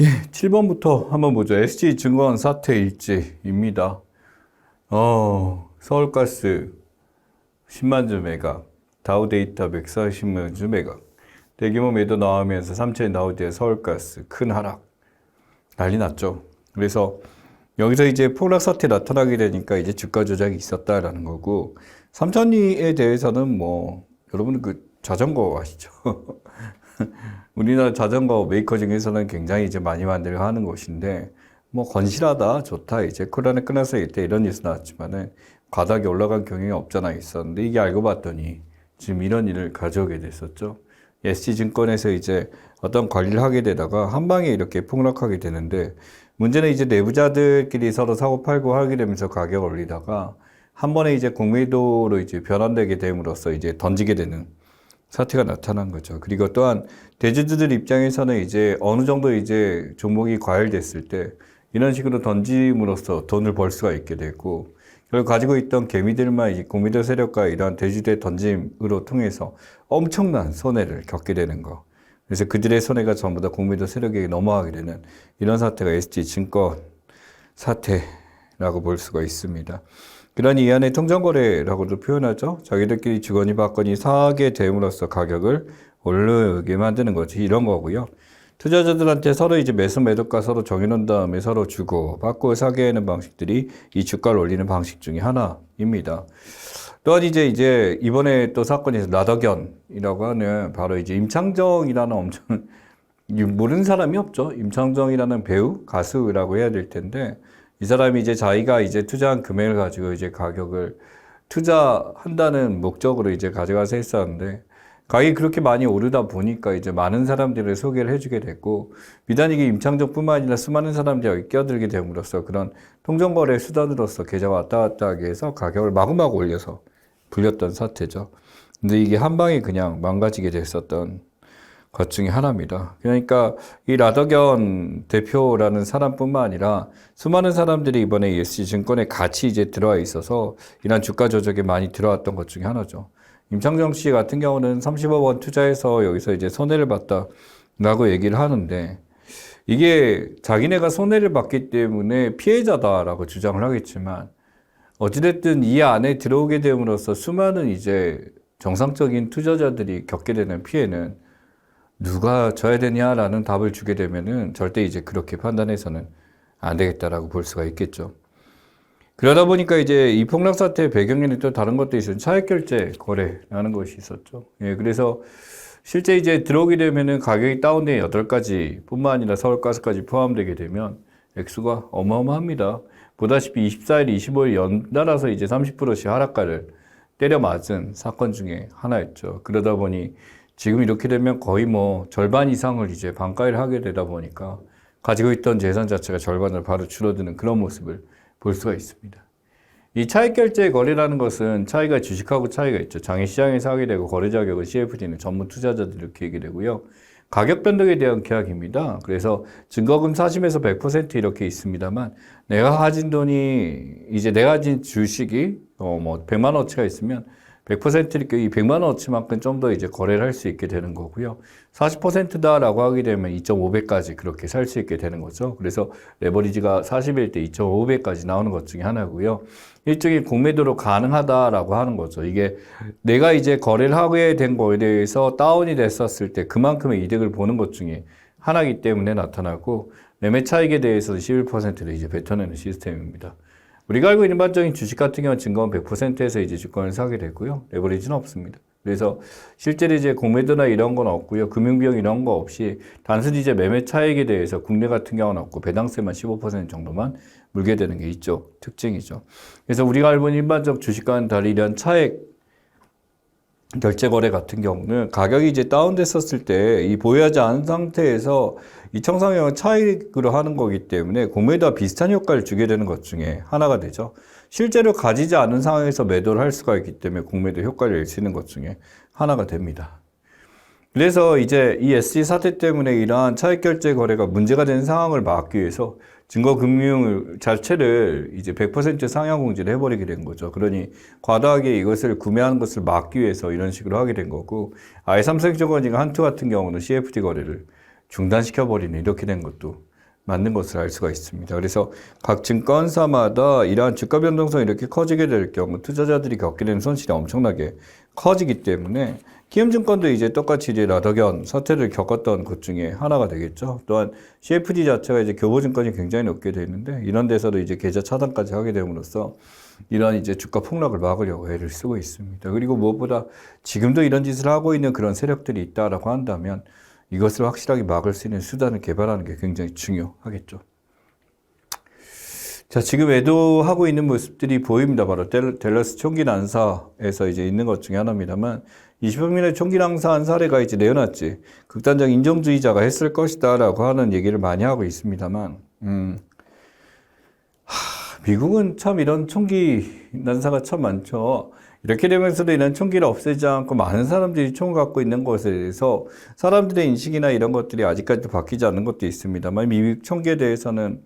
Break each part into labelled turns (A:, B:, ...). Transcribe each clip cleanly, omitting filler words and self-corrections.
A: 예, 7번부터 한번 보죠. SG증권 사태 일지입니다. 서울가스 10만 주 매각, 다우데이터 140만 주 매각, 대규모 매도 나오면서 3천 다우디의 서울가스 큰 하락, 난리 났죠. 그래서 여기서 이제 폭락 사태 나타나게 되니까 이제 주가 조작이 있었다라는 거고, 삼천리에 대해서는 뭐 여러분 그 자전거 아시죠? 우리나라 자전거 메이커 중에서는 굉장히 이제 많이 만들어 하는 곳인데, 뭐 건실하다, 좋다, 이제 코로나 끝나서 이때 이런 뉴스 나왔지만은 바닥에 올라간 경향이 없잖아 있었는데, 이게 알고 봤더니 지금 이런 일을 가져오게 됐었죠. SG증권에서 이제 어떤 관리를 하게 되다가 한 방에 이렇게 폭락하게 되는데, 문제는 이제 내부자들끼리 서로 사고 팔고 하게 되면서 가격을 올리다가 한 번에 이제 공매도로 이제 변환되게 됨으로써 이제 던지게 되는 사태가 나타난 거죠. 그리고 또한 대주주들 입장에서는 이제 어느 정도 이제 종목이 과열됐을 때 이런 식으로 던짐으로써 돈을 벌 수가 있게 되고, 그걸 가지고 있던 개미들만 이제 공매도 세력과 이러한 대주주의 던짐으로 통해서 엄청난 손해를 겪게 되는 거. 그래서 그들의 손해가 전부 다 공매도 세력에게 넘어가게 되는 이런 사태가 SG증권 사태라고 볼 수가 있습니다. 그러니 이 안에 통정거래라고도 표현하죠. 자기들끼리 주거니 받거니 사게 됨으로써 가격을 오르게 만드는 거지, 이런 거고요. 투자자들한테 서로 이제 매수 매도가 서로 정해놓은 다음에 서로 주고 받고 사게 하는 방식들이 이 주가를 올리는 방식 중에 하나입니다. 또한 이제 이번에 또 사건이 라더견이라고 하는 바로 이제 임창정이라는 엄청 모르는 사람이 없죠. 임창정이라는 배우, 가수라고 해야 될 텐데, 이 사람이 이제 자기가 이제 투자한 금액을 가지고 이제 가격을 투자한다는 목적으로 이제 가져가서 했었는데, 가격이 그렇게 많이 오르다 보니까 이제 많은 사람들을 소개를 해주게 됐고, 비단 이게 임창정뿐만 아니라 수많은 사람들이 여기 끼어들게 됨으로써 그런 통정거래 수단으로서 계좌 왔다 갔다 하게 해서 가격을 마구마구 올려서 불렸던 사태죠. 근데 이게 한 방에 그냥 망가지게 됐었던 것 중에 하나입니다. 그러니까 이 라더견 대표라는 사람뿐만 아니라 수많은 사람들이 이번에 ESG증권에 같이 이제 들어와 있어서 이런 주가 조작에 많이 들어왔던 것 중에 하나죠. 임창정 씨 같은 경우는 30억 원 투자해서 여기서 이제 손해를 봤다라고 얘기를 하는데, 이게 자기네가 손해를 봤기 때문에 피해자다라고 주장을 하겠지만, 어찌됐든 이 안에 들어오게 됨으로써 수많은 이제 정상적인 투자자들이 겪게 되는 피해는 누가 져야 되냐라는 답을 주게 되면은 절대 이제 그렇게 판단해서는 안 되겠다라고 볼 수가 있겠죠. 그러다 보니까 이제 이 폭락 사태의 배경에는 또 다른 것도 있어요. 차액결제 거래라는 것이 있었죠. 예, 그래서 실제 이제 들어오게 되면은 가격이 다운된 8가지 뿐만 아니라 서울가스까지 포함되게 되면 액수가 어마어마합니다. 보다시피 24일, 25일 연달아서 이제 30%씩 하락가를 때려 맞은 사건 중에 하나였죠. 그러다 보니 지금 이렇게 되면 거의 뭐 절반 이상을 이제 반가를 하게 되다 보니까 가지고 있던 재산 자체가 절반으로 바로 줄어드는 그런 모습을 볼 수가 있습니다. 이 차익결제 거래라는 것은 차이가 주식하고 차이가 있죠. 장외시장에서 하게 되고 거래 자격은 CFD는 전문 투자자들 이렇게 얘기 되고요. 가격 변동에 대한 계약입니다. 그래서 증거금 사심에서 100% 이렇게 있습니다만, 내가 가진 돈이 이제 내가 가진 주식이 뭐 100만 원어치가 있으면 100% 이렇게 이 100만 원어치만큼 좀 더 이제 거래를 할 수 있게 되는 거고요. 40%다라고 하게 되면 2.5배까지 그렇게 살 수 있게 되는 거죠. 그래서 레버리지가 40일 때 2.5배까지 나오는 것 중에 하나고요. 일종의 공매도로 가능하다라고 하는 거죠. 이게 내가 이제 거래를 하게 된 거에 대해서 다운이 됐었을 때 그만큼의 이득을 보는 것 중에 하나이기 때문에 나타나고, 매매 차익에 대해서는 11%를 이제 뱉어내는 시스템입니다. 우리가 알고 있는 일반적인 주식 같은 경우는 증거은 100%에서 이제 주권을 사게 되고요. 레버리지는 없습니다. 그래서 실제로 이제 공매도나 이런 건 없고요. 금융비용 이런 거 없이 단순히 이제 매매 차익에 대해서 국내 같은 경우는 없고 배당세만 15% 정도만 물게 되는 게 이쪽 특징이죠. 그래서 우리가 알고 있는 일반적 주식과는 달리 이런 차액 결제 거래 같은 경우는 가격이 이제 다운됐었을 때 이 보유하지 않은 상태에서 이 청산형은 차익으로 하는 거기 때문에 공매도와 비슷한 효과를 주게 되는 것 중에 하나가 되죠. 실제로 가지지 않은 상황에서 매도를 할 수가 있기 때문에 공매도 효과를 낼 수 있는 것 중에 하나가 됩니다. 그래서 이제 이 SG 사태 때문에 이러한 차익결제 거래가 문제가 된 상황을 막기 위해서 증거금융 자체를 이제 100% 상향 공지를 해버리게 된 거죠. 그러니 과도하게 이것을 구매하는 것을 막기 위해서 이런 식으로 하게 된 거고, 아예 삼성증권이나 한투 같은 경우는 CFD 거래를 중단시켜버리는 이렇게 된 것도 맞는 것을 알 수가 있습니다. 그래서 각 증권사마다 이러한 주가 변동성이 이렇게 커지게 될 경우 투자자들이 겪게 되는 손실이 엄청나게 커지기 때문에 키움증권도 이제 똑같이 이제 라더견 사태를 겪었던 것 중에 하나가 되겠죠. 또한 CFD 자체가 이제 교보증권이 굉장히 높게 되어 있는데 이런 데서도 이제 계좌 차단까지 하게 됨으로써 이러한 이제 주가 폭락을 막으려고 애를 쓰고 있습니다. 그리고 무엇보다 지금도 이런 짓을 하고 있는 그런 세력들이 있다라고 한다면 이것을 확실하게 막을 수 있는 수단을 개발하는 게 굉장히 중요하겠죠. 자, 지금 애도하고 있는 모습들이 보입니다. 바로 댈러스 총기 난사에서 이제 있는 것 중에 하나입니다만 20평민의 총기 난사한 사례가 이제 내어놨지. 극단적 인종주의자가 했을 것이다라고 하는 얘기를 많이 하고 있습니다만, 미국은 참 이런 총기 난사가 참 많죠. 이렇게 되면서도 이런 총기를 없애지 않고 많은 사람들이 총을 갖고 있는 것에 대해서 사람들의 인식이나 이런 것들이 아직까지도 바뀌지 않는 것도 있습니다만 미국 총기에 대해서는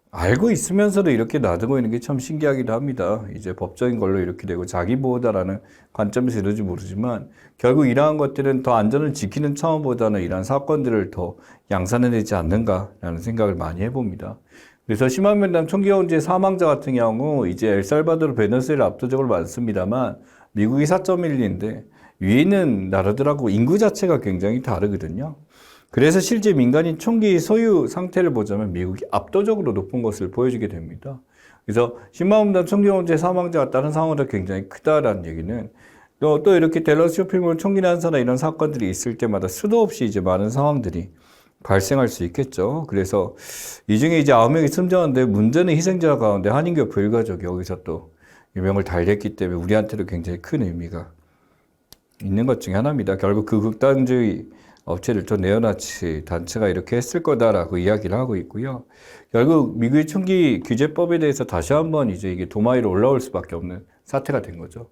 A: 알고 있으면서도 이렇게 놔두고 있는 게 참 신기하기도 합니다. 이제 법적인 걸로 이렇게 되고 자기 보호다라는 관점에서 이런지 모르지만 결국 이러한 것들은 더 안전을 지키는 차원보다는 이러한 사건들을 더 양산해내지 않는가라는 생각을 많이 해봅니다. 그래서 10만 명당 총기 범죄 사망자 같은 경우 이제 엘살바도르, 베네수엘라 압도적으로 많습니다만 미국이 4.1인데 위에 있는 나라들하고 인구 자체가 굉장히 다르거든요. 그래서 실제 민간인 총기 소유 상태를 보자면 미국이 압도적으로 높은 것을 보여주게 됩니다. 그래서 10만 명당 총기 범죄 사망자가 다른 상황보다 굉장히 크다라는 얘기는 또 이렇게 댈러스 쇼핑몰 총기 난사나 이런 사건들이 있을 때마다 수도 없이 이제 많은 상황들이 발생할 수 있겠죠. 그래서 이 중에 이제 9명이 숨졌는데 문제는 희생자 가운데 한인교포 일가족이 여기서 또 유명을 달랬기 때문에 우리한테도 굉장히 큰 의미가 있는 것 중에 하나입니다. 결국 그 극단주의 업체를 또 네오나치 단체가 이렇게 했을 거다라고 이야기를 하고 있고요. 결국 미국의 총기 규제법에 대해서 다시 한번 이제 이게 도마 위로 올라올 수밖에 없는 사태가 된 거죠.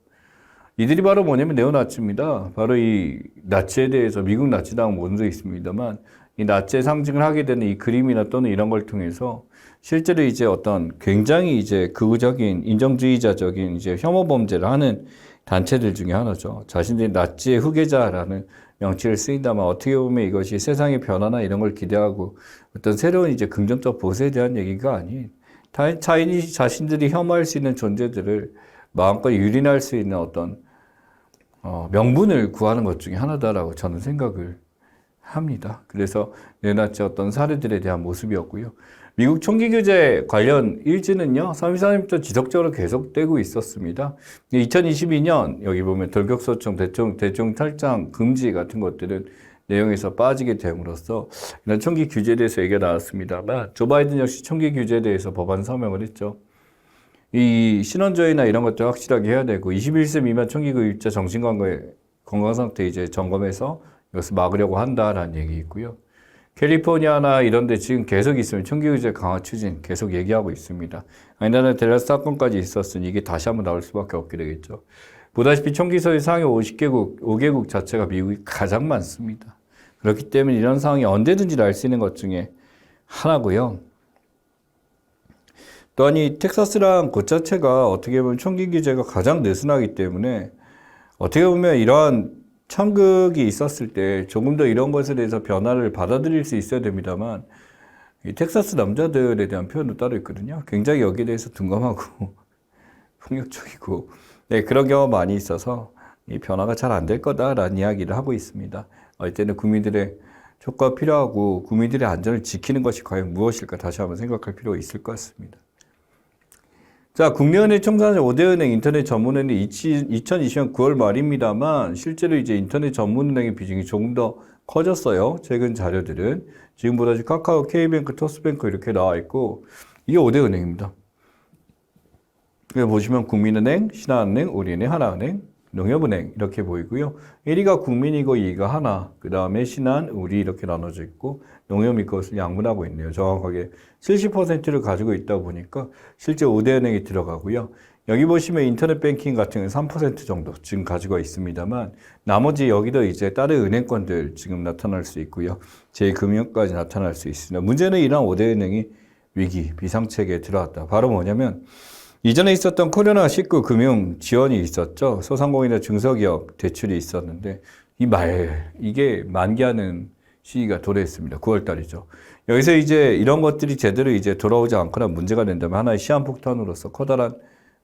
A: 이들이 바로 뭐냐면 네오나치입니다. 바로 이 나치에 대해서 미국 나치당 원도 있습니다만 이 나치의 상징을 하게 되는 이 그림이나 또는 이런 걸 통해서 실제로 이제 어떤 굉장히 이제 극우적인 인종주의자적인 이제 혐오 범죄를 하는 단체들 중에 하나죠. 자신들이 나치의 후계자라는 명칭을 쓰인다면 어떻게 보면 이것이 세상의 변화나 이런 걸 기대하고 어떤 새로운 이제 긍정적 보수에 대한 얘기가 아닌 자신들이 혐오할 수 있는 존재들을 마음껏 유린할 수 있는 어떤 명분을 구하는 것 중에 하나다라고 저는 생각을 합니다. 그래서 네오나치 어떤 사례들에 대한 모습이었고요. 미국 총기 규제 관련 일지는요, 3.14년부터 지속적으로 계속되고 있었습니다. 2022년, 여기 보면 돌격소총, 대총 탈장 금지 같은 것들은 내용에서 빠지게 됨으로써 이런 총기 규제에 대해서 얘기가 나왔습니다만, 조 바이든 역시 총기 규제에 대해서 법안 서명을 했죠. 이 신원조회나 이런 것들 확실하게 해야 되고, 21세 미만 총기 구입자 건강 상태 이제 점검해서 이것을 막으려고 한다라는 얘기 있고요. 캘리포니아나 이런 데 지금 계속 있으면 총기 규제 강화 추진 계속 얘기하고 있습니다. 아니면 댈러스 사건까지 있었으니 이게 다시 한번 나올 수밖에 없게 되겠죠. 보다시피 총기 소유 상위 5개국 자체가 미국이 가장 많습니다. 그렇기 때문에 이런 상황이 언제든지 날 수 있는 것 중에 하나고요. 또한 이 텍사스랑 곳 자체가 어떻게 보면 총기 규제가 가장 느슨하기 때문에 어떻게 보면 이러한 참극이 있었을 때 조금 더 이런 것에 대해서 변화를 받아들일 수 있어야 됩니다만 이 텍사스 남자들에 대한 표현도 따로 있거든요. 굉장히 여기에 대해서 둔감하고 폭력적이고 그런 경우가 많이 있어서 이 변화가 잘 안 될 거다라는 이야기를 하고 있습니다. 이때는 국민들의 촉구가 필요하고 국민들의 안전을 지키는 것이 과연 무엇일까 다시 한번 생각할 필요가 있을 것 같습니다. 자, 국내은행 청산자 5대은행 인터넷 전문은행이 2020년 9월 말입니다만 실제로 이제 인터넷 전문은행의 비중이 조금 더 커졌어요. 최근 자료들은 지금보다 카카오, K뱅크, 토스뱅크 이렇게 나와 있고 이게 5대은행입니다. 보시면 국민은행, 신한은행, 우리은행, 하나은행, 농협은행 이렇게 보이고요. 1위가 국민이고 2위가 하나, 그 다음에 신한, 우리 이렇게 나눠져 있고 농협이 그것을 양분하고 있네요. 정확하게 70%를 가지고 있다 보니까 실제 5대은행이 들어가고요. 여기 보시면 인터넷 뱅킹 같은 경우는 3% 정도 지금 가지고 있습니다만 나머지 여기도 이제 다른 은행권들 지금 나타날 수 있고요. 제 금융까지 나타날 수 있습니다. 문제는 이러한 5대은행이 위기, 비상체계에 들어왔다. 바로 뭐냐면 이전에 있었던 코로나19 금융 지원이 있었죠. 소상공인이나 중소기업 대출이 있었는데 이게 만기하는 시기가 도래했습니다. 9월 달이죠. 여기서 이제 이런 것들이 제대로 이제 돌아오지 않거나 문제가 된다면 하나의 시한폭탄으로서 커다란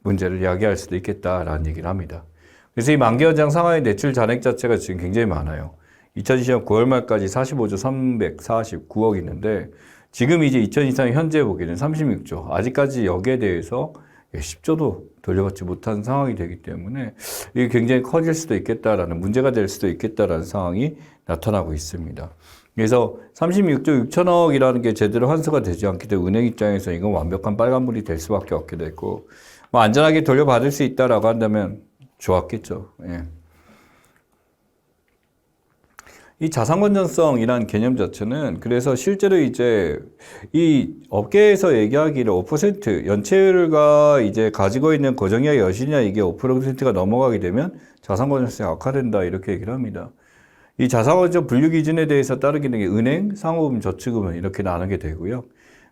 A: 문제를 야기할 수도 있겠다라는 얘기를 합니다. 그래서 이 만기 연장 상하이 대출 잔액 자체가 지금 굉장히 많아요. 2020년 9월 말까지 45조 349억 있는데 지금 이제 2023년 현재 보기에는 36조. 아직까지 여기에 대해서 10조도 돌려받지 못한 상황이 되기 때문에 이게 굉장히 커질 수도 있겠다라는 문제가 될 수도 있겠다라는 상황이 나타나고 있습니다. 그래서 36조 6천억이라는 게 제대로 환수가 되지 않기 때문에 은행 입장에서 이건 완벽한 빨간불이 될 수밖에 없게 됐고 뭐 안전하게 돌려받을 수 있다라고 한다면 좋았겠죠. 예. 이 자산 건전성이라는 개념 자체는 그래서 실제로 이제 이 업계에서 얘기하기를 5% 연체율과 이제 가지고 있는 고정이야 여신이야 이게 5%가 넘어가게 되면 자산 건전성이 악화된다 이렇게 얘기를 합니다. 이 자산 건전 분류 기준에 대해서 따르기는 은행, 상호금, 저축금은 이렇게 나누게 되고요.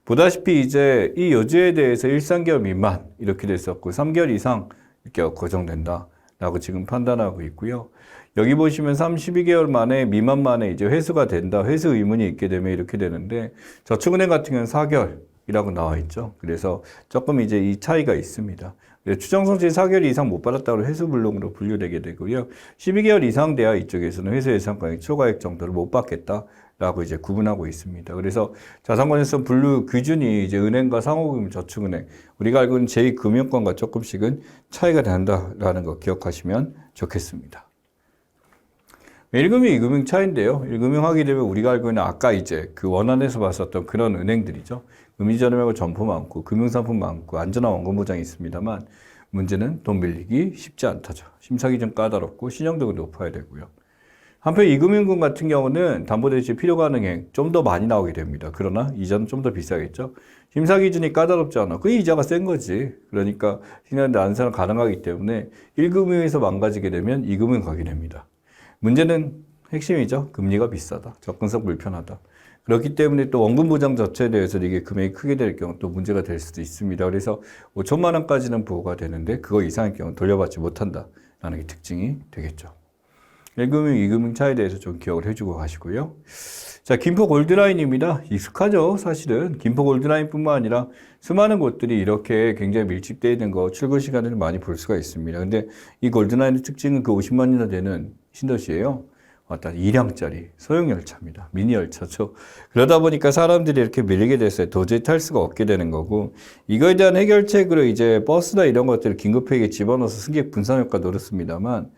A: 보다시피 이제 이 여주에 대해서 1~3개월 미만 이렇게 됐었고 3개월 이상 이렇게 고정된다라고 지금 판단하고 있고요. 여기 보시면 12개월 만에 미만 만에 이제 회수가 된다. 회수 의문이 있게 되면 이렇게 되는데 저축은행 같은 경우는 4개월이라고 나와 있죠. 그래서 조금 이제 이 차이가 있습니다. 추정성취 4개월 이상 못 받았다고 회수 불능으로 분류되게 되고요. 12개월 이상 돼야 이쪽에서는 회수 예상가액 초과액 정도를 못 받겠다라고 이제 구분하고 있습니다. 그래서 자산건전성 분류 기준이 이제 은행과 상호금, 저축은행 우리가 알고 있는 제2금융권과 조금씩은 차이가 난다라는 거 기억하시면 좋겠습니다. 1금융, 2금융 차이인데요. 1금융 하게 되면 우리가 알고 있는 아까 이제 그 원안에서 봤었던 그런 은행들이죠. 금리저렴하고 점포 많고 금융상품 많고 안전한 원금 보장이 있습니다만 문제는 돈 빌리기 쉽지 않다죠. 심사 기준 까다롭고 신용도가 높아야 되고요. 한편 2금융권 같은 경우는 담보대출 필요가 하는 행위 좀 더 많이 나오게 됩니다. 그러나 이자는 좀 더 비싸겠죠. 심사 기준이 까다롭지 않아. 그 이자가 센 거지. 그러니까 신용도 안산은 가능하기 때문에 1금융에서 망가지게 되면 2금융 가게 됩니다. 문제는 핵심이죠. 금리가 비싸다. 접근성 불편하다. 그렇기 때문에 또 원금 보장 자체에 대해서 이게 금액이 크게 될 경우 또 문제가 될 수도 있습니다. 그래서 5천만 원까지는 보호가 되는데 그거 이상의 경우 돌려받지 못한다라는 게 특징이 되겠죠. 1금융, 2금융 차이에 대해서 좀 기억을 해주고 가시고요. 자, 김포 골드라인입니다. 익숙하죠, 사실은. 김포 골드라인뿐만 아니라 수많은 곳들이 이렇게 굉장히 밀집되어 있는 거 출근 시간을 많이 볼 수가 있습니다. 근데 이 골드라인의 특징은 그 50만 이나 되는 신도시예요. 어떤 2량짜리 소형 열차입니다. 미니 열차죠. 그러다 보니까 사람들이 이렇게 밀리게 됐어요. 도저히 탈 수가 없게 되는 거고 이거에 대한 해결책으로 이제 버스나 이런 것들을 긴급하게 집어넣어서 승객 분산 효과 노렸습니다만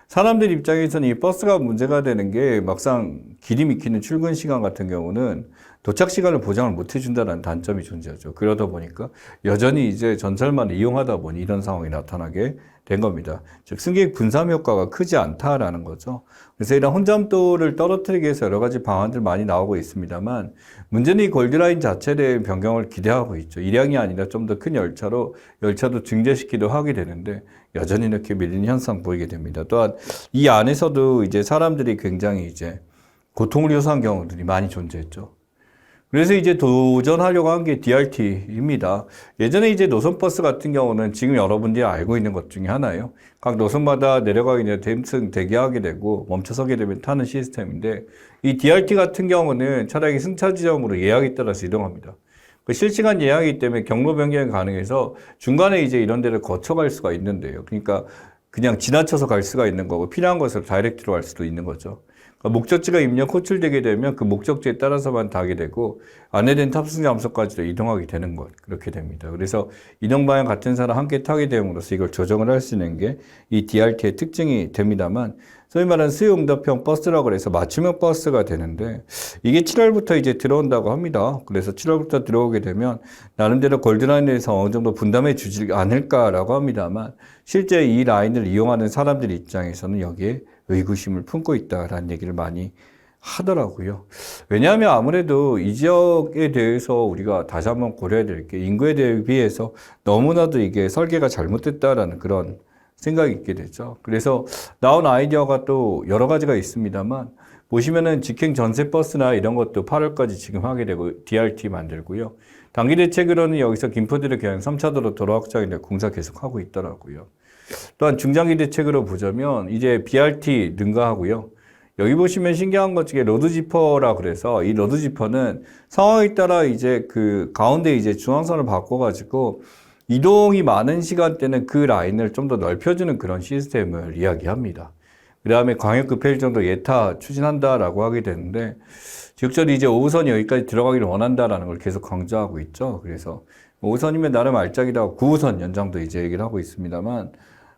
A: 사람들 입장에서는 이 버스가 문제가 되는 게 막상 길이 막히는 출근 시간 같은 경우는 도착 시간을 보장을 못 해준다는 단점이 존재하죠. 그러다 보니까 여전히 이제 전철만 이용하다 보니 이런 상황이 나타나게 된 겁니다. 즉 승객 분산 효과가 크지 않다라는 거죠. 그래서 이런 혼잡도를 떨어뜨리기 위해서 여러 가지 방안들 많이 나오고 있습니다만 문제는 이 골드라인 자체에 대한 변경을 기대하고 있죠. 1량이 아니라 좀 더 큰 열차로 열차도 증대시키도 하게 되는데 여전히 이렇게 밀리는 현상 보이게 됩니다. 또한 이 안에서도 이제 사람들이 굉장히 이제 고통을 요소한 경우들이 많이 존재했죠. 그래서 이제 도전하려고 한 게 DRT입니다. 예전에 이제 노선버스 같은 경우는 지금 여러분들이 알고 있는 것 중에 하나예요. 각 노선마다 내려가기 전에 댐승 대기하게 되고 멈춰서게 되면 타는 시스템인데 이 DRT 같은 경우는 차량이 승차 지점으로 예약에 따라서 이동합니다. 그 실시간 예약이기 때문에 경로 변경이 가능해서 중간에 이제 이런 데를 거쳐갈 수가 있는데요. 그러니까 그냥 지나쳐서 갈 수가 있는 거고 필요한 것을 다이렉트로 갈 수도 있는 거죠. 목적지가 입력 호출되게 되면 그 목적지에 따라서만 타게 되고 안내된 탑승 장소까지도 이동하게 되는 것 그렇게 됩니다. 그래서 이동 방향 같은 사람 함께 타게 됨으로써 이걸 조정을 할 수 있는 게 이 DRT의 특징이 됩니다만 소위 말하는 수요응답형 버스라고 해서 맞춤형 버스가 되는데 이게 7월부터 이제 들어온다고 합니다. 그래서 7월부터 들어오게 되면 나름대로 골드라인에서 어느 정도 분담해 주지 않을까라고 합니다만 실제 이 라인을 이용하는 사람들 입장에서는 여기에 의구심을 품고 있다라는 얘기를 많이 하더라고요. 왜냐하면 아무래도 이 지역에 대해서 우리가 다시 한번 고려해야 될 게 인구에 대비해서 너무나도 이게 설계가 잘못됐다라는 그런 생각이 있게 되죠. 그래서 나온 아이디어가 또 여러 가지가 있습니다만 보시면은 직행 전세 버스나 이런 것도 8월까지 지금 하게 되고 DRT 만들고요. 단기 대책으로는 여기서 김포대로 그냥 3차도로 도로 확장인데 공사 계속하고 있더라고요. 또한 중장기 대책으로 보자면 이제 BRT 능가하고요. 여기 보시면 신기한 것 중에 로드 지퍼라 그래서 이 로드 지퍼는 상황에 따라 이제 그 가운데 이제 중앙선을 바꿔가지고 이동이 많은 시간대는 그 라인을 좀 더 넓혀주는 그런 시스템을 이야기합니다. 그 다음에 광역급행 정도 예타 추진한다라고 하게 되는데 지역적으로 이제 5호선이 여기까지 들어가기를 원한다라는 걸 계속 강조하고 있죠. 그래서 5호선이면 나름 알짜기다 9호선 연장도 이제 얘기를 하고 있습니다만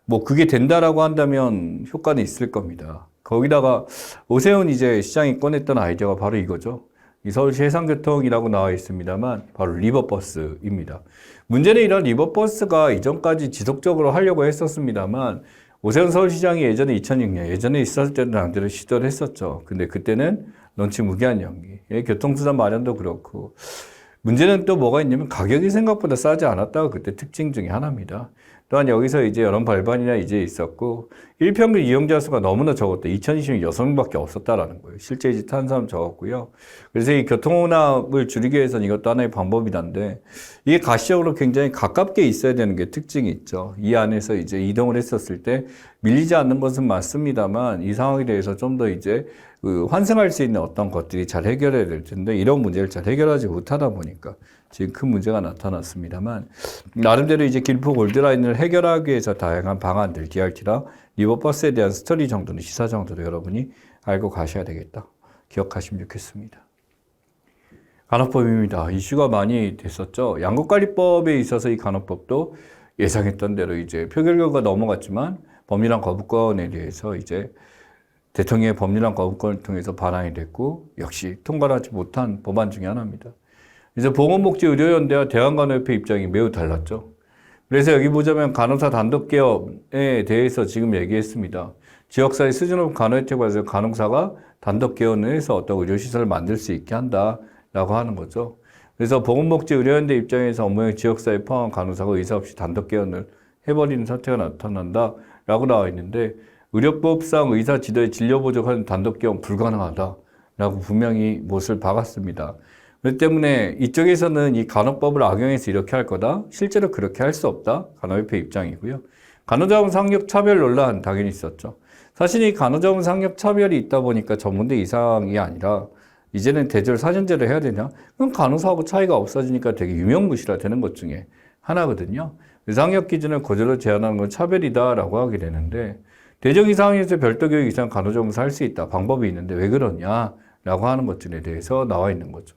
A: 뭐 그게 된다라고 한다면 효과는 있을 겁니다. 거기다가 오세훈 이제 시장이 꺼냈던 아이디어가 바로 이거죠. 이 서울시 해상교통이라고 나와 있습니다만 바로 리버버스입니다. 문제는 이런 리버버스가 이전까지 지속적으로 하려고 했었습니다만 오세훈 서울시장이 예전에 2006년 예전에 있었을 때는 나름대로 시도를 했었죠. 근데 그때는 런치 무기한 연기, 교통수단 마련도 그렇고 문제는 또 뭐가 있냐면 가격이 생각보다 싸지 않았다가 그때 특징 중에 하나입니다. 또한 여기서 이제 여러 발반이나 이제 있었고 일평균 이용자 수가 너무나 적었다. 2020년 6명밖에 없었다라는 거예요. 실제 이제 탄 사람 적었고요. 그래서 이 교통혼합을 줄이기 위해서는 이것도 하나의 방법이란데 이게 가시적으로 굉장히 가깝게 있어야 되는 게 특징이 있죠. 이 안에서 이제 이동을 했었을 때 밀리지 않는 것은 맞습니다만 이 상황에 대해서 좀 더 이제 환승할 수 있는 어떤 것들이 잘 해결해야 될 텐데 이런 문제를 잘 해결하지 못하다 보니까 지금 큰 문제가 나타났습니다만 나름대로 이제 길포 골드라인을 해결하기 위해서 다양한 방안들 DRT랑 리버버스에 대한 스토리 정도는 시사 정도로 여러분이 알고 가셔야 되겠다. 기억하시면 좋겠습니다. 간호법입니다. 이슈가 많이 됐었죠. 양국관리법에 있어서 이 간호법도 예상했던 대로 이제 표결 결과 넘어갔지만 법률안 거부권에 대해서 이제 대통령의 법률안 거부권을 통해서 반환이 됐고 역시 통과를 하지 못한 법안 중에 하나입니다. 그래서 보건복지의료연대와 대한간호협회 입장이 매우 달랐죠. 그래서 여기 보자면 간호사 단독개업에 대해서 지금 얘기했습니다. 지역사회 수준 높은 간호혜택에서 간호사가 단독개업을 해서 어떤 의료시설을 만들 수 있게 한다라고 하는 거죠. 그래서 보건복지의료연대 입장에서 업무형 지역사회 포함한 간호사가 의사 없이 단독개업을 해버리는 사태가 나타난다라고 나와 있는데 의료법상 의사 지도에 진료 부족한 단독개업 불가능하다라고 분명히 못을 박았습니다. 그렇기 때문에 이쪽에서는 이 간호법을 악용해서 이렇게 할 거다. 실제로 그렇게 할 수 없다. 간호협회 입장이고요. 간호자원 상력 차별 논란 당연히 있었죠. 사실 이 간호자원 상력 차별이 있다 보니까 전문대 이상이 아니라 이제는 대졸 4년제를 해야 되냐? 그럼 간호사하고 차이가 없어지니까 되게 유명무실화 되는 것 중에 하나거든요. 상력 기준을 고졸로 제한하는 건 차별이다라고 하게 되는데 대정 이상에서 별도 교육 이상 간호조무사 할 수 있다. 방법이 있는데 왜 그러냐라고 하는 것들에 대해서 나와 있는 거죠.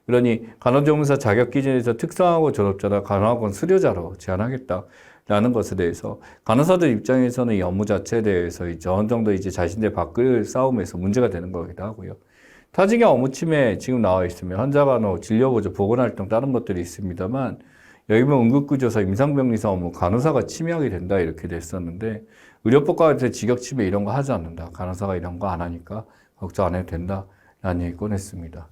A: 그러니 간호조무사 자격 기준에서 특성하고 졸업자나 간호학원 수료자로 제한하겠다라는 것에 대해서 간호사들 입장에서는 이 업무 자체에 대해서 이제 어느 정도 이제 자신들 바꿀 싸움에서 문제가 되는 거기도 하고요. 타직의 업무 침해 지금 나와 있으면 환자간호, 진료보조, 보건활동 다른 것들이 있습니다만 여기 보면 응급구조사, 임상병리사 업무 간호사가 침해하게 된다 이렇게 됐었는데 의료법과 같은 직역 침해 이런 거 하지 않는다. 간호사가 이런 거 안 하니까 걱정 안 해도 된다라는 얘기 꺼냈습니다.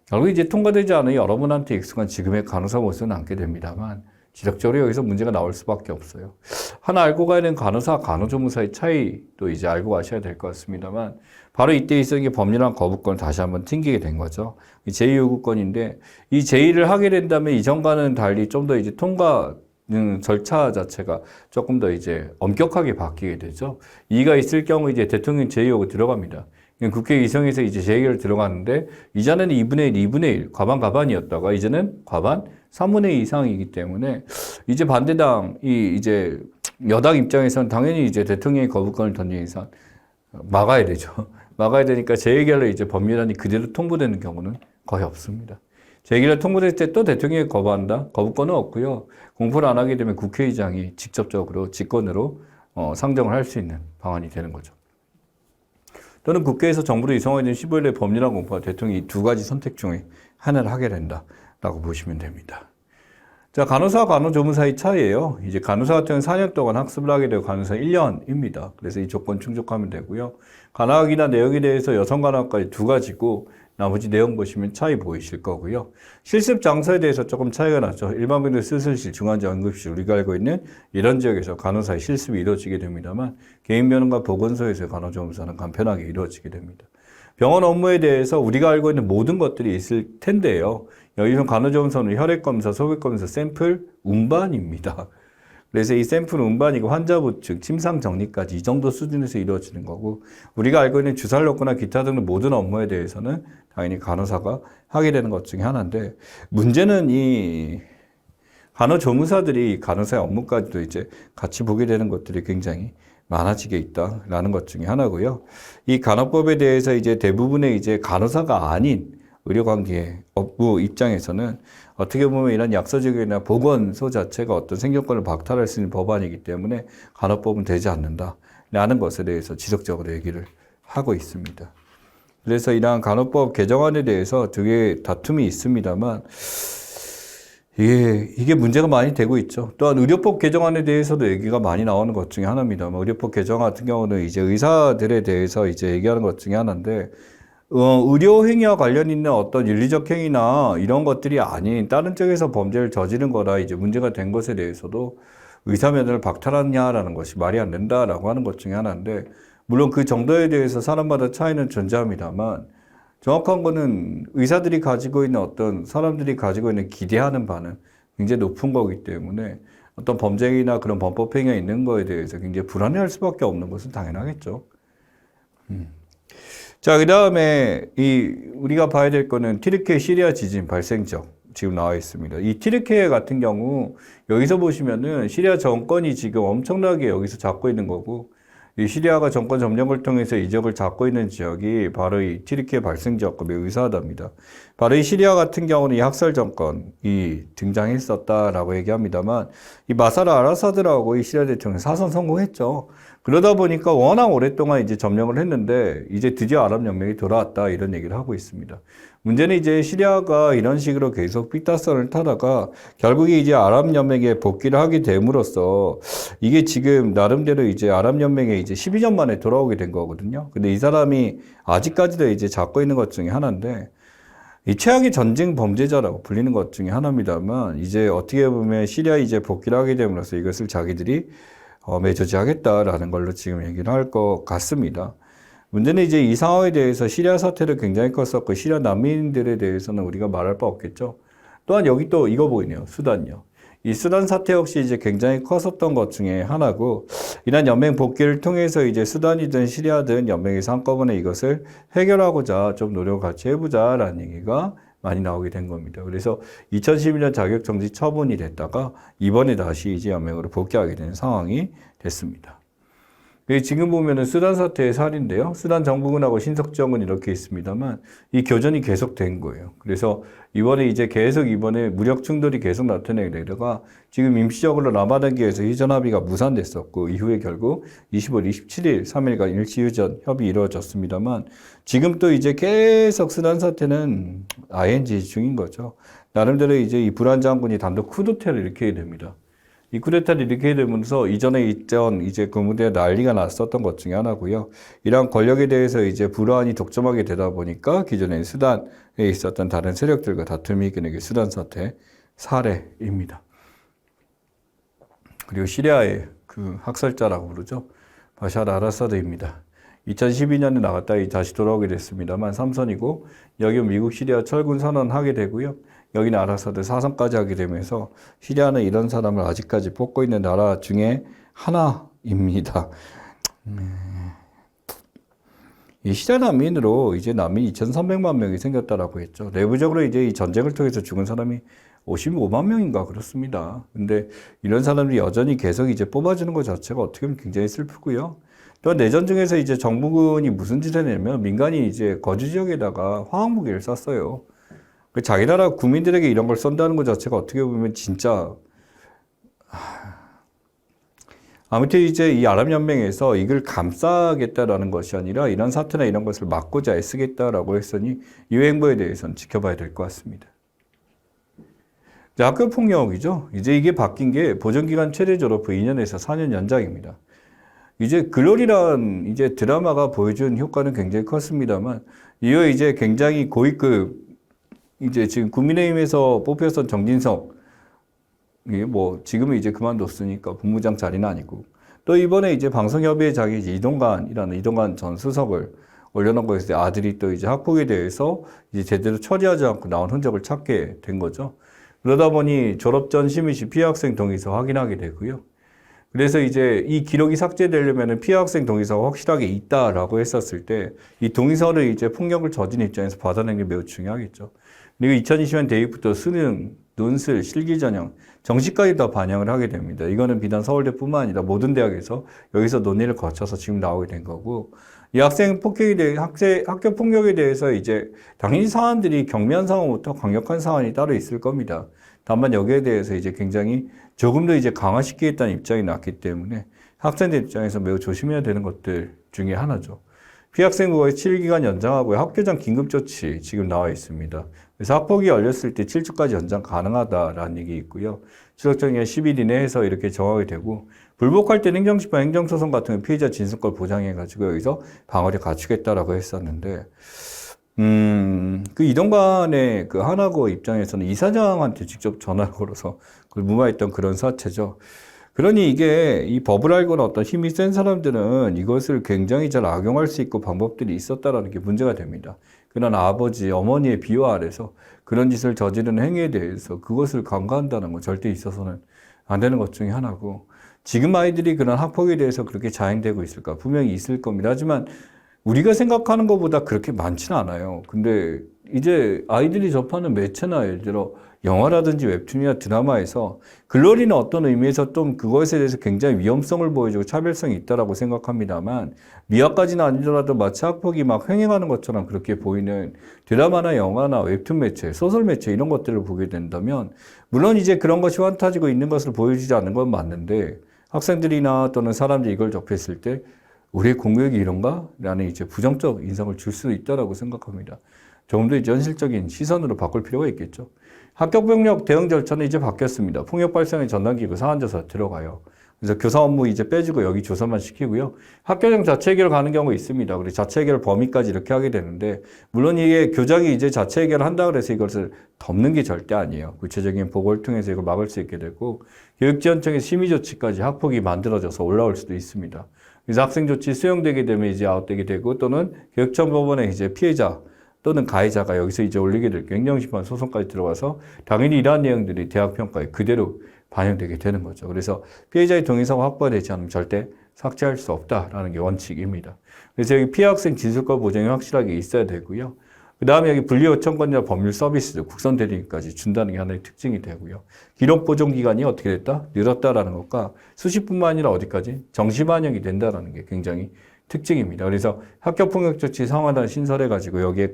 A: 결국 이제 통과되지 않은 여러분한테 익숙한 지금의 간호사 모습은 않게 됩니다만 지적적으로 여기서 문제가 나올 수밖에 없어요. 하나 알고 가야 되는 간호사, 간호조무사의 차이도 이제 알고 가셔야 될 것 같습니다만 바로 이때 있었던 게 법률안 거부권을 다시 한번 튕기게 된 거죠. 제2요구권인데 이 제2를 하게 된다면 이전과는 달리 좀 더 이제 통과 절차 자체가 조금 더 이제 엄격하게 바뀌게 되죠. 이가 있을 경우 이제 대통령 제2요구 들어갑니다. 국회 이성에서 이제 제2를 들어가는데 이전에는 2분의 1, 2분의 1 과반이었다가 이제는 과반 3분의 2 이상이기 때문에 이제 반대당이 이제 여당 입장에서는 당연히 이제 대통령의 거부권을 던진 이상 막아야 되죠. 막아야 되니까 제2결로 이제 법률안이 그대로 통보되는 경우는 거의 없습니다. 제2결로 통보될 때 또 대통령이 거부한다? 거부권은 없고요. 공포를 안 하게 되면 국회의장이 직접적으로 직권으로 상정을 할 수 있는 방안이 되는 거죠. 또는 국회에서 정부로 이송하는 15일의 법률안 공포와 대통령이 이 두 가지 선택 중에 하나를 하게 된다라고 보시면 됩니다. 자, 간호사와 간호조무사의 차이예요. 이제 간호사 같은 경우는 4년 동안 학습을 하게 되고 간호사 1년입니다. 그래서 이 조건 충족하면 되고요. 간호학이나 내역에 대해서 여성 간호학까지 두 가지고 나머지 내용 보시면 차이 보이실 거고요. 실습 장소에 대해서 조금 차이가 나죠. 일반병동 수술실, 중환자 응급실 우리가 알고 있는 이런 지역에서 간호사의 실습이 이루어지게 됩니다만 개인병원과 보건소에서 간호조무사는 간편하게 이루어지게 됩니다. 병원 업무에 대해서 우리가 알고 있는 모든 것들이 있을 텐데요. 여기서 간호조무사는 혈액검사, 소변검사, 샘플, 운반입니다. 그래서 이 샘플 운반이고 환자 부축, 침상 정리까지 이 정도 수준에서 이루어지는 거고 우리가 알고 있는 주사를 놓거나 기타 등의 모든 업무에 대해서는 당연히 간호사가 하게 되는 것 중에 하나인데 문제는 이 간호조무사들이 간호사의 업무까지도 이제 같이 보게 되는 것들이 굉장히 많아지게 있다라는 것 중에 하나고요. 이 간호법에 대해서 이제 대부분의 이제 간호사가 아닌 의료관계 업무 입장에서는 어떻게 보면 이런 약소지구나 보건소 자체가 어떤 생존권을 박탈할 수 있는 법안이기 때문에 간호법은 되지 않는다라는 것에 대해서 지속적으로 얘기를 하고 있습니다. 그래서 이러한 간호법 개정안에 대해서 되게 다툼이 있습니다만 이게 문제가 많이 되고 있죠. 또한 의료법 개정안에 대해서도 얘기가 많이 나오는 것 중에 하나입니다. 의료법 개정 같은 경우는 이제 의사들에 대해서 이제 얘기하는 것 중에 하나인데, 의료 행위와 관련 있는 어떤 윤리적 행위나 이런 것들이 아닌 다른 쪽에서 범죄를 저지른 거라 이제 문제가 된 것에 대해서도 의사 면허를 박탈하냐라는 것이 말이 안 된다라고 하는 것 중에 하나인데, 물론 그 정도에 대해서 사람마다 차이는 존재합니다만, 정확한 거는 의사들이 가지고 있는 어떤 사람들이 가지고 있는 기대하는 바는 굉장히 높은 거기 때문에 어떤 범죄나 그런 범법 행위가 있는 거에 대해서 굉장히 불안해할 수밖에 없는 것은 당연하겠죠. 자, 그 다음에 우리가 봐야 될 거는 튀르키예 시리아 지진 발생적 지금 나와 있습니다. 이 튀르키예 같은 경우 여기서 보시면은 시리아 정권이 지금 엄청나게 여기서 잡고 있는 거고 이 시리아가 정권 점령을 통해서 이적을 잡고 있는 지역이 바로 이 튀르키예 발생 지역과 매우 유사하답니다. 바로 이 시리아 같은 경우는 이 학살 정권이 등장했었다라고 얘기합니다만 이 마사르 아라사드라고 이 시리아 대통령 사선 성공했죠. 그러다 보니까 워낙 오랫동안 이제 점령을 했는데 이제 드디어 아랍연맹이 돌아왔다 이런 얘기를 하고 있습니다. 문제는 이제 시리아가 이런 식으로 계속 삐딱선을 타다가 결국에 이제 아랍연맹에 복귀를 하게 됨으로써 이게 지금 나름대로 이제 아랍연맹에 이제 12년 만에 돌아오게 된 거거든요. 근데 이 사람이 아직까지도 이제 잡고 있는 것 중에 하나인데 이 최악의 전쟁 범죄자라고 불리는 것 중에 하나입니다만 이제 어떻게 보면 시리아에 이제 복귀를 하게 됨으로써 이것을 자기들이 매저지하겠다라는 걸로 지금 얘기를 할 것 같습니다. 문제는 이제 이 상황에 대해서 시리아 사태를 굉장히 컸었고 시리아 난민들에 대해서는 우리가 말할 바 없겠죠. 또한 여기 또 이거 보이네요. 수단요. 이 수단 사태 역시 이제 굉장히 컸었던 것 중에 하나고 이런 연맹 복귀를 통해서 이제 수단이든 시리아든 연맹에서 한꺼번에 이것을 해결하고자 좀 노력을 같이 해보자라는 얘기가 많이 나오게 된 겁니다. 그래서 2011년 자격정지 처분이 됐다가 이번에 다시 이제 연맹으로 복귀하게 되는 상황이 됐습니다. 지금 보면은 수단 사태의 살인데요. 수단 정부군하고 신석정은 이렇게 있습니다만 이 교전이 계속된 거예요. 그래서 이번에 무력 충돌이 계속 나타나게 되다가 지금 임시적으로 라마단기에서 휴전 합의가 무산됐었고 이후에 결국 25일, 27일 3일간 일시휴전 협의 이루어졌습니다만 지금 또 이제 계속 수단 사태는 ING 중인 거죠. 나름대로 이제 이 불안 장군이 단독 쿠데타를 일으키게 됩니다. 이 쿠데타를 일으키게 되면서 이전에 이제 그 무대에 난리가 났었던 것 중에 하나고요. 이러한 권력에 대해서 이제 불안이 독점하게 되다 보니까 기존에 수단에 있었던 다른 세력들과 다툼이 일어나게 수단 사태 사례입니다. 그리고 시리아의 그 학살자라고 부르죠. 바샤르 아라사드입니다. 2012년에 나갔다 다시 돌아오게 됐습니다만 삼선이고 여기 미국 시리아 철군 선언하게 되고요. 여기는 아라사드 사선까지 하게 되면서 시리아는 이런 사람을 아직까지 뽑고 있는 나라 중에 하나입니다. 이 시리아 난민으로 이제 난민 2,300만 명이 생겼다라고 했죠. 내부적으로 이제 이 전쟁을 통해서 죽은 사람이 55만 명인가 그렇습니다. 근데 이런 사람들이 여전히 계속 이제 뽑아주는 것 자체가 어떻게 보면 굉장히 슬프고요. 또 내전 중에서 이제 정부군이 무슨 짓을 했냐면 민간이 이제 거주 지역에다가 화학무기를 쐈어요. 자기 나라 국민들에게 이런 걸 쏜다는 것 자체가 어떻게 보면 진짜 아무튼 이제 이 아랍연맹에서 이걸 감싸겠다라는 것이 아니라 이런 사태나 이런 것을 막고자 애쓰겠다라고 했으니 이 행보에 대해서는 지켜봐야 될 것 같습니다. 학교 폭력이죠. 이제 이게 바뀐 게 보존기간 최대 졸업 후 2년에서 4년 연장입니다. 이제 글로리란 이제 드라마가 보여준 효과는 굉장히 컸습니다만 이후 이제 굉장히 고위급 이제 지금 국민의힘에서 뽑혔던 정진석 이게 지금은 이제 그만뒀으니까 본부장 자리는 아니고 또 이번에 이제 방송협의회장이 이제 이동관 전 수석을 올려놓고 있을 때 아들이 또 이제 학폭에 대해서 이제 제대로 처리하지 않고 나온 흔적을 찾게 된 거죠. 그러다 보니 졸업 전 심의시 피해 학생 동의서 확인하게 되고요. 그래서 이제 이 기록이 삭제되려면은 피해 학생 동의서가 확실하게 있다라고 했었을 때 이 동의서를 이제 폭력을 저지른 입장에서 받아내는 게 매우 중요하겠죠. 그리고 2020년 대입부터 수능, 논술, 실기전형, 정시까지 다 반영을 하게 됩니다. 이거는 비단 서울대뿐만 아니라 모든 대학에서 여기서 논의를 거쳐서 지금 나오게 된 거고, 이 학생 폭행에 대해 학교 폭력에 대해서 이제 당연히 사안들이 경미한 상황부터 강력한 사안이 따로 있을 겁니다. 다만 여기에 대해서 이제 굉장히 조금 더 이제 강화시키겠다는 입장이 났기 때문에 학생들 입장에서 매우 조심해야 되는 것들 중에 하나죠. 피학생 구호의 7일기간 연장하고 학교장 긴급조치 지금 나와 있습니다. 그래서 학폭이 열렸을 때 7주까지 연장 가능하다라는 얘기 있고요. 추석정기간 10일 이내에서 이렇게 정하게 되고, 불복할 때는 행정심판, 행정소송 같은 건 피해자 진술권 보장해가지고 여기서 방어를 갖추겠다라고 했었는데, 그 이동관의 그 하나고 입장에서는 이사장한테 직접 전화를 걸어서 그걸 무마했던 그런 사태죠. 그러니 이게 이 법을 알거나 어떤 힘이 센 사람들은 이것을 굉장히 잘 악용할 수 있고 방법들이 있었다라는 게 문제가 됩니다. 그러나 아버지, 어머니의 비화 아래서 그런 짓을 저지르는 행위에 대해서 그것을 간과한다는 건 절대 있어서는 안 되는 것 중에 하나고, 지금 아이들이 그런 학폭에 대해서 그렇게 자행되고 있을까? 분명히 있을 겁니다. 하지만 우리가 생각하는 것보다 그렇게 많지는 않아요. 근데 이제 아이들이 접하는 매체나 예를 들어 영화라든지 웹툰이나 드라마에서 글로리는 어떤 의미에서 좀 그것에 대해서 굉장히 위험성을 보여주고 차별성이 있다라고 생각합니다만, 미화까지는 아니더라도 마치 학폭이 막 횡행하는 것처럼 그렇게 보이는 드라마나 영화나 웹툰 매체, 소설 매체 이런 것들을 보게 된다면, 물론 이제 그런 것이 환타지고 있는 것을 보여주지 않는 건 맞는데, 학생들이나 또는 사람들이 이걸 접했을 때 우리의 공교육이 이런가? 라는 이제 부정적 인상을 줄 수도 있다라고 생각합니다. 조금 더 이제 현실적인 시선으로 바꿀 필요가 있겠죠. 학교폭력 대응 절차는 이제 바뀌었습니다. 폭력 발생의 전담기구 사안조사 들어가요. 그래서 교사 업무 이제 빼주고 여기 조사만 시키고요. 학교장 자체 해결 가는 경우가 있습니다. 그리고 자체 해결 범위까지 이렇게 하게 되는데, 물론 이게 교장이 이제 자체 해결을 한다 그래서 이것을 덮는 게 절대 아니에요. 구체적인 보고를 통해서 이걸 막을 수 있게 되고, 교육지원청의 심의조치까지 학폭이 만들어져서 올라올 수도 있습니다. 그래서 학생조치 수용되게 되면 이제 아웃되게 되고, 또는 교육청 법원에 이제 피해자 또는 가해자가 여기서 이제 올리게 될 행정심판 소송까지 들어가서 당연히 이러한 내용들이 대학평가에 그대로 반영되게 되는 거죠. 그래서 피해자의 동의서가 확보되지 않으면 절대 삭제할 수 없다라는 게 원칙입니다. 그래서 여기 피해 학생 진술권 보장이 확실하게 있어야 되고요. 그 다음에 여기 분리요청권자 법률 서비스, 국선 대리인까지 준다는 게 하나의 특징이 되고요. 기록 보존 기간이 어떻게 됐다? 늘었다라는 것과 수시뿐만 아니라 어디까지? 정시 반영이 된다라는 게 굉장히 특징입니다. 그래서 학교폭력조치 상황단 신설해가지고 여기에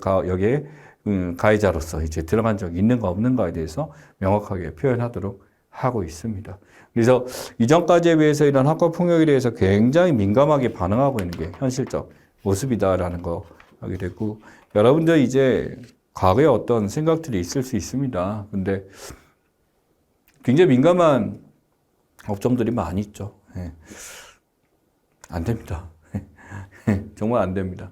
A: 가해자로서 이제 들어간 적이 있는가 없는가에 대해서 명확하게 표현하도록 하고 있습니다. 그래서 이전까지에 비해서 이런 학교폭력에 대해서 굉장히 민감하게 반응하고 있는 게 현실적 모습이다라는 거 하게 됐고, 여러분들 이제 과거에 어떤 생각들이 있을 수 있습니다. 근데 굉장히 민감한 업종들이 많이 있죠. 안 됩니다. 정말 안 됩니다.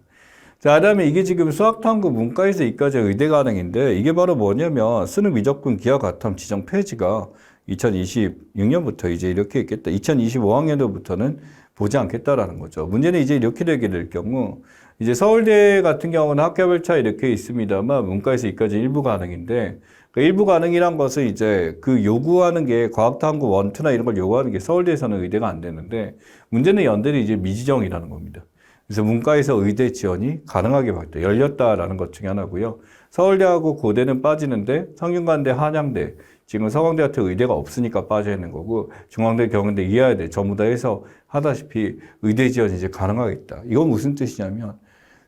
A: 자, 그다음에 이게 지금 수학탐구 문과에서 이과제 의대 가능인데, 이게 바로 뭐냐면 수능 미적분 기하 가탐 지정 폐지가 2026년부터 이제 이렇게 있겠다. 2025학년도부터는 보지 않겠다라는 거죠. 문제는 이제 이렇게 되게 될 경우, 이제 서울대 같은 경우는 학교별 차 이렇게 있습니다만 문과에서 이과제 일부 가능인데, 그 일부 가능이란 것은 이제 그 요구하는 게 과학탐구 원투나 이런 걸 요구하는 게 서울대에서는 의대가 안 되는데, 문제는 연대는 이제 미지정이라는 겁니다. 그래서 문과에서 의대 지원이 가능하게 바뀌었다. 열렸다라는 것 중에 하나고요. 서울대하고 고대는 빠지는데 성균관대, 한양대, 지금 서강대 같은 의대가 없으니까 빠져 있는 거고, 중앙대, 경은대, 이화여대 전부 다 해서 하다시피 의대 지원이 이제 가능하겠다. 이건 무슨 뜻이냐면,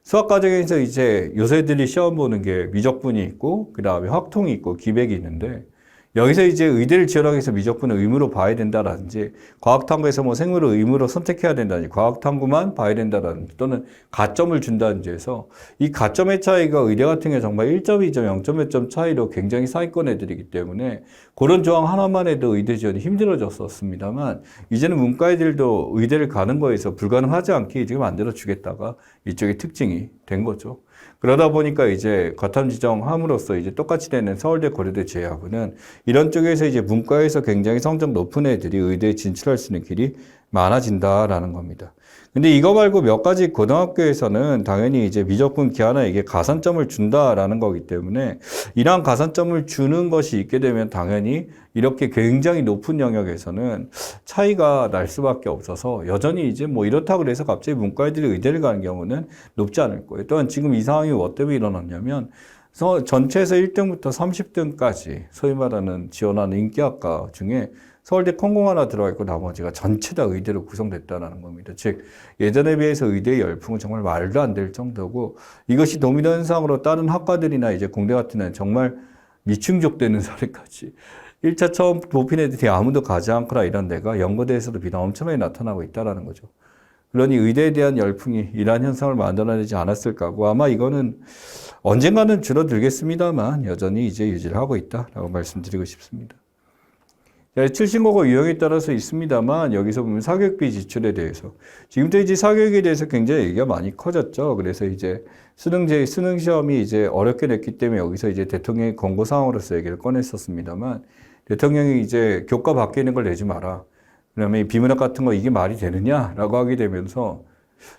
A: 수학 과정에서 이제 요새들이 시험 보는 게 미적분이 있고, 그 다음에 확통이 있고, 기백이 있는데, 여기서 이제 의대를 지원하기 위해서 미적분을 의무로 봐야 된다라든지, 과학탐구에서 뭐 생물을 의무로 선택해야 된다든지, 과학탐구만 봐야 된다라든지, 또는 가점을 준다든지 해서, 이 가점의 차이가 의대 같은 경우 정말 1점, 2점, 0점 몇 점 차이로 굉장히 상위권 애들이기 때문에, 그런 조항 하나만 해도 의대 지원이 힘들어졌었습니다만, 이제는 문과 애들도 의대를 가는 거에서 불가능하지 않게 지금 만들어주겠다가 이쪽의 특징이 된 거죠. 그러다 보니까 이제 과탐 지정함으로써 이제 똑같이 되는 서울대, 고려대 제외하고는 이런 쪽에서 이제 문과에서 굉장히 성적 높은 애들이 의대에 진출할 수 있는 길이 많아진다라는 겁니다. 근데 이거 말고 몇 가지 고등학교에서는 당연히 이제 미적분 기하나에게 가산점을 준다라는 거기 때문에 이러한 가산점을 주는 것이 있게 되면 당연히 이렇게 굉장히 높은 영역에서는 차이가 날 수밖에 없어서 여전히 이제 뭐 이렇다 그래서 갑자기 문과 애들이 의대를 가는 경우는 높지 않을 거예요. 또한 지금 이 상황이 뭐 때문에 일어났냐면 전체에서 1등부터 30등까지 소위 말하는 지원하는 인기학과 중에 서울대 컴공 하나 들어가 있고 나머지가 전체 다 의대로 구성됐다는 겁니다. 즉 예전에 비해서 의대의 열풍은 정말 말도 안 될 정도고 이것이 도미노 현상으로 다른 학과들이나 이제 공대 같은 데는 정말 미충족되는 사례까지 1차 처음 뽑힌 애들이 아무도 가지 않거나 이런 데가 연고대에서도 비단 엄청나게 나타나고 있다는 거죠. 그러니 의대에 대한 열풍이 이러한 현상을 만들어내지 않았을까 하고 아마 이거는 언젠가는 줄어들겠습니다만 여전히 이제 유지를 하고 있다라고 말씀드리고 싶습니다. 출신고가 유형에 따라서 있습니다만 여기서 보면 사교육비 지출에 대해서 지금도 이제 사교육에 대해서 굉장히 얘기가 많이 커졌죠. 그래서 이제 수능 시험이 이제 어렵게 냈기 때문에 여기서 이제 대통령이 권고 사항으로서 얘기를 꺼냈었습니다만 대통령이 이제 교과 밖에 있는 걸 내지 마라. 그다음에 비문학 같은 거 이게 말이 되느냐라고 하게 되면서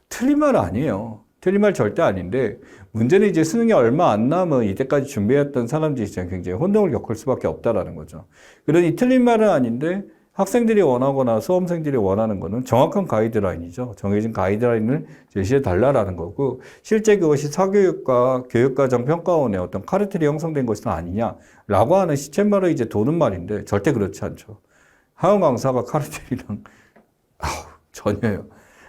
A: 틀린 말 아니에요. 틀린 말 절대 아닌데 문제는 이제 수능이 얼마 안 남은 이때까지 준비했던 사람들이 굉장히 혼동을 겪을 수밖에 없다라는 거죠. 그러니 틀린 말은 아닌데 학생들이 원하거나 수험생들이 원하는 거는 정확한 가이드라인이죠. 정해진 가이드라인을 제시해 달라라는 거고 실제 그것이 사교육과 교육과정 평가원의 어떤 카르텔이 형성된 것은 아니냐라고 하는 시쳇말을 이제 도는 말인데 절대 그렇지 않죠. 하은 강사가 카르텔이랑 전혀요.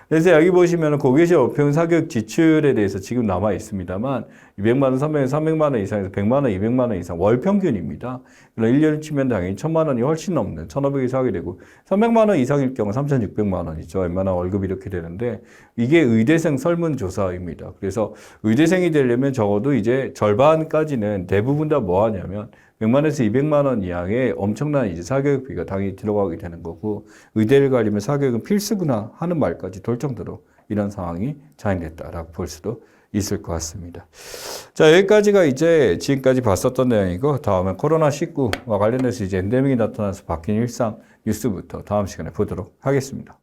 A: 그래서 여기 보시면 고교시 어평 사교육 지출에 대해서 지금 남아 있습니다만 200만 원, 300만 원 이상에서 100만 원, 200만 원 이상 월 평균입니다. 그럼 1년을 치면 당연히 1000만 원이 훨씬 넘는 1500 이상 하게 되고 300만 원 이상일 경우 3600만 원이죠. 얼마나 월급이 이렇게 되는데 이게 의대생 설문조사입니다. 그래서 의대생이 되려면 적어도 이제 절반까지는 대부분 다 뭐 하냐면 100만 원에서 200만 원 이하의 엄청난 이제 사교육비가 당연히 들어가게 되는 거고 의대를 가려면 사교육은 필수구나 하는 말까지 돌 정도로 이런 상황이 자행됐다라고 볼 수도 있을 것 같습니다. 자, 여기까지가 이제 지금까지 봤었던 내용이고 다음은 코로나19와 관련해서 이제 엔데믹이 나타나서 바뀐 일상 뉴스부터 다음 시간에 보도록 하겠습니다.